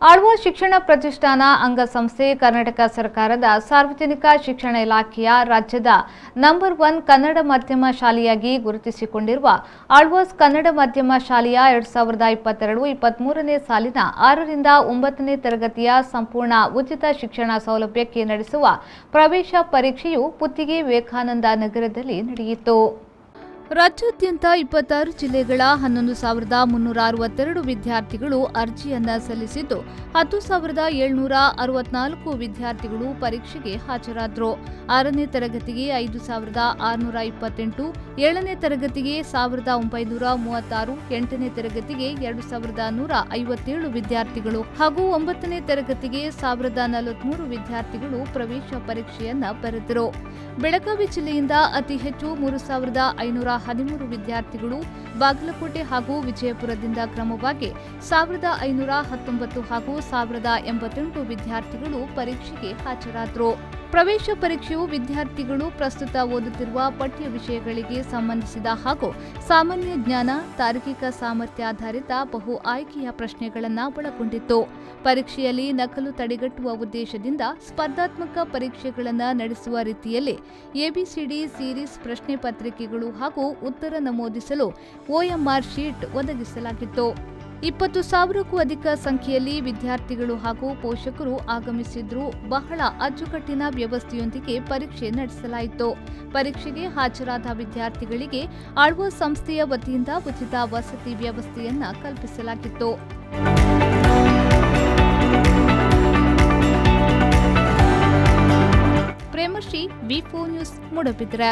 ಆಳ್ವ ಶಿಕ್ಷಣ ಪ್ರತಿಷ್ಠಾನ ಅಂಗಸಂಸ್ಥೆ ಕರ್ನಾಟಕ ಸರ್ಕಾರದ ಸಾರ್ವಜನಿಕ ಶಿಕ್ಷಣ ಇಲಾಖೆಯ ರಾಜ್ಯದ ನಂಬರ್ 1 ಕನ್ನಡ ಮಾಧ್ಯಮ ಶಾಲೆಯಾಗಿ ಗುರುತಿಸಿಕೊಂಡಿರುವ ಆಳ್ವಾಸ್ ಕನ್ನಡ ಮಾಧ್ಯಮ ಶಾಲೆಯ 2022-23ನೇ ಸಾಲಿನ 6ರಿಂದ 9ನೇ ತರಗತಿಯ ಸಂಪೂರ್ಣ ಉಚಿತ ಶಿಕ್ಷಣ ಸೌಲಭ್ಯಕ್ಕೆ ನಡೆಸುವ ಪ್ರವೇಶ ಪರೀಕ್ಷೆಯು ಪುತ್ತಿಗೆ ವಿವೇಕಾನಂದ ನಗರದಲ್ಲಿ ನಡೆಯಿತು. ರಾಜ್ಯಾದ್ಯಂತ 26 ಜಿಲ್ಲೆಗಳ 11,362 ವಿದ್ಯಾರ್ಥಿಗಳು ಅರ್ಜಿಯನ್ನ ಸಲ್ಲಿಸಿದ್ದು 10,764 ವಿದ್ಯಾರ್ಥಿಗಳು ಪರೀಕ್ಷೆಗೆ ಹಾಜರಾದರು. 6ನೇ ತರಗತಿಗೆ 5,628, 7ನೇ ತರಗತಿಗೆ 1,936, 8ನೇ ತರಗತಿಗೆ 2,157 ವಿದ್ಯಾರ್ಥಿಗಳು ಹಾಗೂ 9ನೇ ತರಗತಿಗೆ 1,043 ವಿದ್ಯಾರ್ಥಿಗಳು ಪ್ರವೇಶ ಪರೀಕ್ಷೆಯನ್ನ ಬರೆದರು. ಬೆಳಗಾವಿ ಜಿಲ್ಲೆಯಿಂದ ಅತಿ ಹೆಚ್ಚು 3,513 ವಿದ್ಯಾರ್ಥಿಗಳು, ಬಾಗಲಕೋಟೆ ಹಾಗೂ ವಿಜಯಪುರದಿಂದ ಕ್ರಮವಾಗಿ 1,519 ಹಾಗೂ 1,088 ವಿದ್ಯಾರ್ಥಿಗಳು ಪರೀಕ್ಷೆಗೆ ಹಾಜರಾದರು. ಪ್ರವೇಶ ಪರೀಕ್ಷೆಯು ವಿದ್ಯಾರ್ಥಿಗಳು ಪ್ರಸ್ತುತ ಓದುತ್ತಿರುವ ಪಠ್ಯ ವಿಷಯಗಳಿಗೆ ಸಂಬಂಧಿಸಿದ ಹಾಗೂ ಸಾಮಾನ್ಯ ಜ್ಞಾನ, ತಾರ್ಕಿಕ ಸಾಮರ್ಥ್ಯ ಆಧಾರಿತ ಬಹು ಆಯ್ಕೆಯ ಪ್ರಶ್ನೆಗಳನ್ನು ಒಳಗೊಂಡಿತ್ತು. ಪರೀಕ್ಷೆಯಲ್ಲಿ ನಕಲು ತಡೆಗಟ್ಟುವ ಉದ್ದೇಶದಿಂದ ಸ್ಪರ್ಧಾತ್ಮಕ ಪರೀಕ್ಷೆಗಳನ್ನು ನಡೆಸುವ ರೀತಿಯಲ್ಲಿ ಎಬಿಸಿಡಿ ಸೀರೀಸ್ ಪ್ರಶ್ನೆ ಪತ್ರಿಕೆಗಳು ಹಾಗೂ ಉತ್ತರ ನಮೂದಿಸಲು ಓಎಂಆರ್ ಶೀಟ್ ಒದಗಿಸಲಾಗಿತ್ತು. 20,000ಕ್ಕೂ ಅಧಿಕ ಸಂಖ್ಯೆಯಲ್ಲಿ ವಿದ್ಯಾರ್ಥಿಗಳು ಹಾಗೂ ಪೋಷಕರು ಆಗಮಿಸಿದ್ರು. ಬಹಳ ಅಚ್ಚುಕಟ್ಟಿನ ವ್ಯವಸ್ಥೆಯೊಂದಿಗೆ ಪರೀಕ್ಷೆ ನಡೆಸಲಾಯಿತು. ಪರೀಕ್ಷೆಗೆ ಹಾಜರಾದ ವಿದ್ಯಾರ್ಥಿಗಳಿಗೆ ಆಳ್ವ ಸಂಸ್ಥೆಯ ವತಿಯಿಂದ ಉಚಿತ ವಸತಿ ವ್ಯವಸ್ಥೆಯನ್ನ ಕಲ್ಪಿಸಲಾಗಿತ್ತು. ಪ್ರೇಮಶ್ರೀ, ವಿ4 ನ್ಯೂಸ್, ಮೂಡಬಿದ್ರೆ.